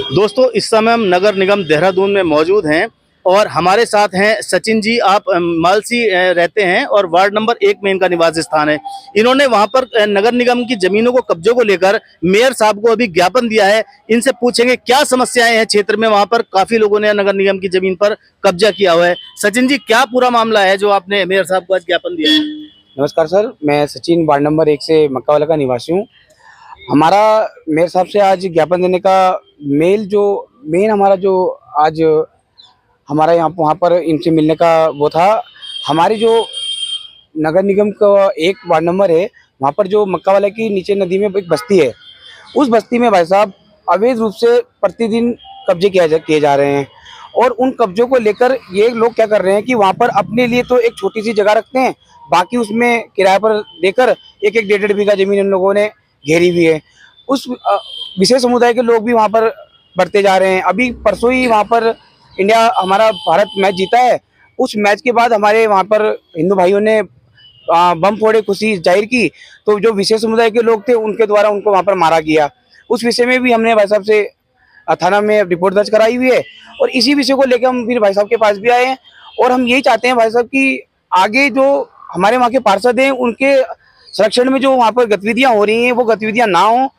दोस्तों इस समय हम नगर निगम देहरादून में मौजूद हैं और हमारे साथ हैं सचिन जी। आप मालसी रहते हैं और वार्ड नंबर 1 में इनका निवास स्थान है। इन्होंने वहां पर नगर निगम की जमीनों को कब्जों को लेकर मेयर साहब को अभी ज्ञापन दिया है। इनसे पूछेंगे क्या समस्याएं हैं क्षेत्र में। वहां पर काफी लोगों ने नगर निगम की जमीन पर कब्जा किया हुआ है। सचिन जी, क्या पूरा मामला है जो आपने मेयर साहब को आज ज्ञापन दिया है? नमस्कार सर, मैं सचिन वार्ड नंबर 1 से मक्कावाला का निवासी हूँ। हमारा मेयर साहब से आज ज्ञापन देने का मेन हमारा जो आज हमारा यहाँ वहाँ पर इनसे मिलने का वो था। हमारी जो नगर निगम का एक वार्ड नंबर है, वहाँ पर जो मक्कावाला की नीचे नदी में एक बस्ती है, उस बस्ती में भाई साहब अवैध रूप से प्रतिदिन कब्जे किए जा रहे हैं। और उन कब्जों को लेकर ये लोग क्या कर रहे हैं कि वहाँ पर अपने लिए तो एक छोटी सी जगह रखते हैं, बाकी उसमें किराए पर देकर एक एक 1.5 बीघा जमीन इन लोगों ने घेरी हुई है। उस विशेष समुदाय के लोग भी वहाँ पर बढ़ते जा रहे हैं। अभी परसों ही वहाँ पर हमारा भारत मैच जीता है। उस मैच के बाद हमारे वहाँ पर हिंदू भाइयों ने बम फोड़े, खुशी जाहिर की। तो जो विशेष समुदाय के लोग थे उनके द्वारा उनको वहाँ पर मारा गया। उस विषय में भी हमने भाई साहब से थाना में रिपोर्ट दर्ज कराई हुई है और इसी विषय को लेकर हम फिर भाई साहब के पास भी आए हैं। और हम यही चाहते हैं भाई साहब कि आगे जो हमारे वहाँ के पार्षद हैं उनके संरक्षण में जो वहाँ पर गतिविधियां हो रही हैं वो गतिविधियां ना हो।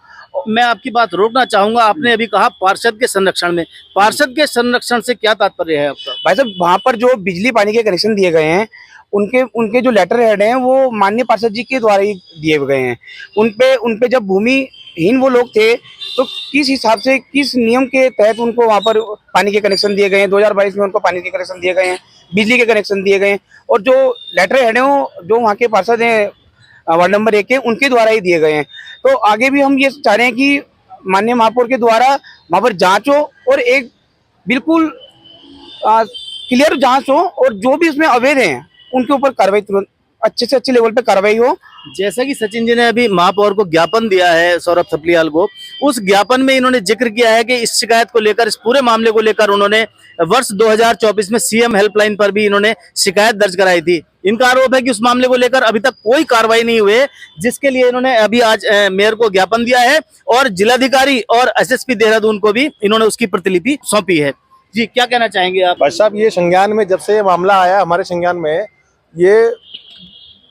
मैं आपकी बात रोकना चाहूंगा। आपने अभी कहा पार्षद के संरक्षण में, पार्षद के संरक्षण से क्या तात्पर्य है आपका? भाई साहब वहाँ पर जो बिजली पानी के कनेक्शन दिए गए हैं उनके उनके जो लेटर हेड हैं वो माननीय पार्षद जी के द्वारा ही दिए गए हैं। उनपे जब भूमिहीन वो लोग थे तो किस हिसाब से किस नियम के तहत उनको वहाँ पर पानी के कनेक्शन दिए गए हैं? 2022 में उनको पानी के कनेक्शन दिए गए हैं, बिजली के कनेक्शन दिए गए हैं। और जो लेटर हेड हैं जो वहाँ के पार्षद हैं वार्ड नंबर 1 के, उनके द्वारा ही दिए गए हैं। तो आगे भी हम ये चाह रहे हैं कि माननीय महापौर के द्वारा वहाँ पर जांच हो और एक बिल्कुल क्लियर जांच हो और जो भी इसमें अवैध हैं उनके ऊपर कार्रवाई तुरंत अच्छे से अच्छे लेवल पे कार्रवाई हो। जैसा कि सचिन जी ने अभी महापौर को ज्ञापन दिया है, सौरभ थपलियाल को, उस ज्ञापन में इन्होंने जिक्र किया है कि इस शिकायत को लेकर, इस पूरे मामले को लेकर उन्होंने वर्ष 2024 में सीएम हेल्पलाइन पर भी इन्होंने शिकायत दर्ज कराई थी। इनका आरोप है कि उस मामले को लेकर अभी तक कोई कार्रवाई नहीं हुई है, जिसके लिए इन्होंने अभी आज मेयर को ज्ञापन दिया है और जिलाधिकारी और एसएसपी देहरादून को भी इन्होंने उसकी प्रतिलिपि सौंपी है। जी, क्या कहना चाहेंगे आप? भाई साहब, ये संज्ञान में जब से ये मामला आया हमारे संज्ञान में, ये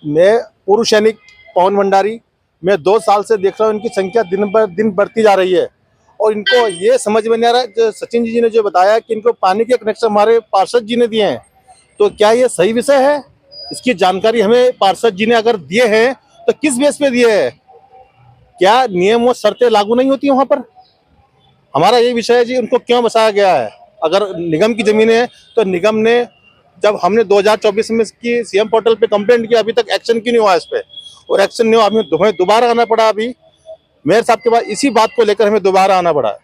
मैं पूर्व सैनिक पवन भंडारी, मैं 2 साल से देख रहा हूँ इनकी संख्या दिन ब दिन बढ़ती जा रही है। और इनको ये समझ में नहीं आ रहा है, जो सचिन जी ने जो बताया कि इनको पानी के कनेक्शन हमारे पार्षद जी ने दिए हैं, तो क्या ये सही विषय है? इसकी जानकारी हमें पार्षद जी ने अगर दिए हैं तो किस बेस पे दिए हैं? क्या नियम और शर्तें लागू नहीं होती वहाँ पर? हमारा ये विषय है जी, उनको क्यों बसाया गया है? अगर निगम की जमीन है तो निगम ने, जब हमने 2024 में इसकी सीएम पोर्टल पे कंप्लेंट किया, अभी तक एक्शन क्यों नहीं हुआ इस पे? और एक्शन नहीं हुआ, हमें दोबारा आना पड़ा। अभी मेयर साहब के बाद इसी बात को लेकर हमें दोबारा आना पड़ा।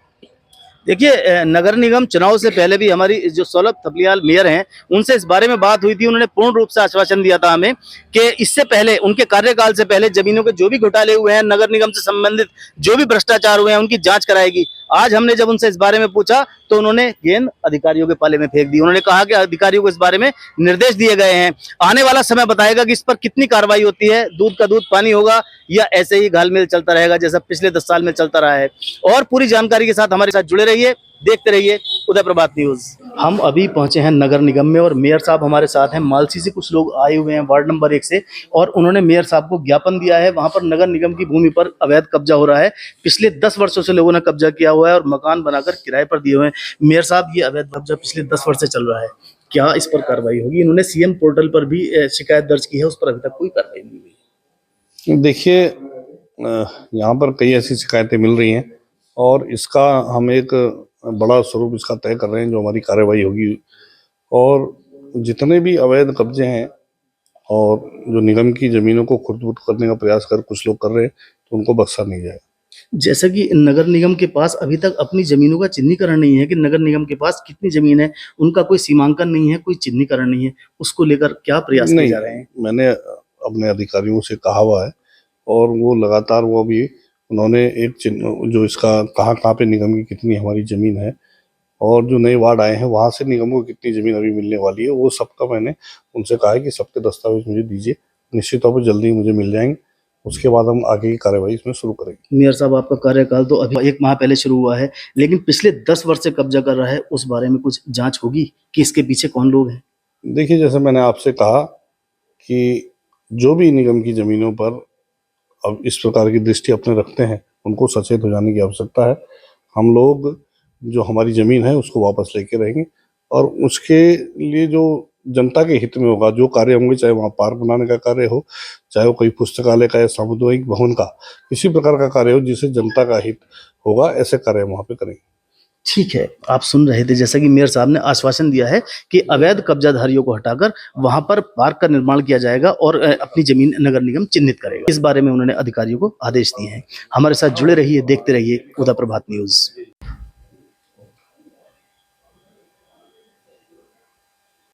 देखिए, नगर निगम चुनाव से पहले भी हमारी जो सौरभ थपलियाल मेयर हैं, उनसे इस बारे में बात हुई थी। उन्होंने पूर्ण रूप से आश्वासन दिया था हमें कि इससे पहले, उनके कार्यकाल से पहले जमीनों के जो भी घोटाले हुए हैं, नगर निगम से संबंधित जो भी भ्रष्टाचार हुए हैं, उनकी जांच कराएगी। आज हमने जब उनसे इस बारे में पूछा तो उन्होंने गेंद अधिकारियों के पाले में फेंक दी। उन्होंने कहा कि अधिकारियों को इस बारे में निर्देश दिए गए हैं, आने वाला समय बताएगा कि इस पर कितनी कार्रवाई होती है। दूध का दूध पानी होगा या ऐसे ही घालमेल चलता रहेगा जैसा पिछले 10 साल में चलता रहा है। और पूरी जानकारी के साथ हमारे साथ जुड़े रहिए, देखते रहिए उदय प्रभात न्यूज। हम अभी पहुंचे हैं नगर निगम में और मेयर साहब हमारे साथ हैं। मालसी से कुछ लोग आए हुए हैं वार्ड नंबर 1 से, और उन्होंने मेयर साहब को ज्ञापन दिया है। वहां पर नगर निगम की भूमि पर अवैध कब्जा हो रहा है। पिछले 10 वर्षों से लोगों ने कब्जा किया हुआ है और मकान बनाकर किराए पर दिए हुए हैं। मेयर साहब, ये अवैध कब्जा पिछले 10 वर्ष से चल रहा है, क्या इस पर कार्रवाई होगी? इन्होंने सीएम पोर्टल पर भी शिकायत दर्ज की है, उस पर अभी तक कोई कार्रवाई नहीं हुई। देखिए, यहाँ पर कई ऐसी शिकायतें मिल रही हैं और इसका हम एक बड़ा स्वरूप इसका तय कर रहे हैं, जो हमारी कार्रवाई होगी। और जितने भी अवैध कब्जे हैं और जो निगम की जमीनों को खुर्द-बुर्द करने का प्रयास कर कुछ लोग कर रहे हैं, तो उनको बख्शा नहीं जाएगा। जैसा कि नगर निगम के पास अभी तक अपनी जमीनों का चिन्हीकरण नहीं है कि नगर निगम के पास कितनी जमीन है, उनका कोई सीमांकन नहीं है, कोई चिन्हीकरण नहीं है, उसको लेकर क्या प्रयास किए जा रहे हैं? मैंने अपने अधिकारियों से कहा हुआ है और वो लगातार वो भी उन्होंने एक जो इसका कहाँ पे निगम की कितनी हमारी जमीन है और जो नए वार्ड आए हैं वहाँ से निगम को कितनी जमीन अभी मिलने वाली है, वो सबका मैंने उनसे कहा है कि सबके दस्तावेज मुझे दीजिए। निश्चित तौर पर जल्दी मुझे मिल जाएंगे उसके बाद हम आगे की कार्यवाही इसमें शुरू करेंगे। मेयर साहब, आपका कार्यकाल तो अभी 1 माह पहले शुरू हुआ है, लेकिन पिछले 10 वर्ष से कब्जा कर रहा है, उस बारे में कुछ जांच होगी कि इसके पीछे कौन लोग हैं? देखिए, जैसे मैंने आपसे कहा कि जो भी निगम की ज़मीनों पर अब इस प्रकार की दृष्टि अपने रखते हैं, उनको सचेत हो जाने की आवश्यकता है। हम लोग जो हमारी ज़मीन है उसको वापस लेके रहेंगे और उसके लिए जो जनता के हित में होगा, जो कार्य होंगे, चाहे वहाँ पार्क बनाने का कार्य हो, चाहे वो कोई पुस्तकालय का या सामुदायिक भवन का किसी प्रकार का कार्य हो जिससे जनता का हित होगा, ऐसे कार्य हम वहाँ पे करेंगे। ठीक है, आप सुन रहे थे जैसा कि मेयर साहब ने आश्वासन दिया है कि अवैध कब्जाधारियों को हटाकर वहां पर पार्क का निर्माण किया जाएगा और अपनी जमीन नगर निगम चिन्हित करेगा। इस बारे में उन्होंने अधिकारियों को आदेश दिए हैं। हमारे साथ जुड़े रहिए, देखते रहिए उदय प्रभात न्यूज।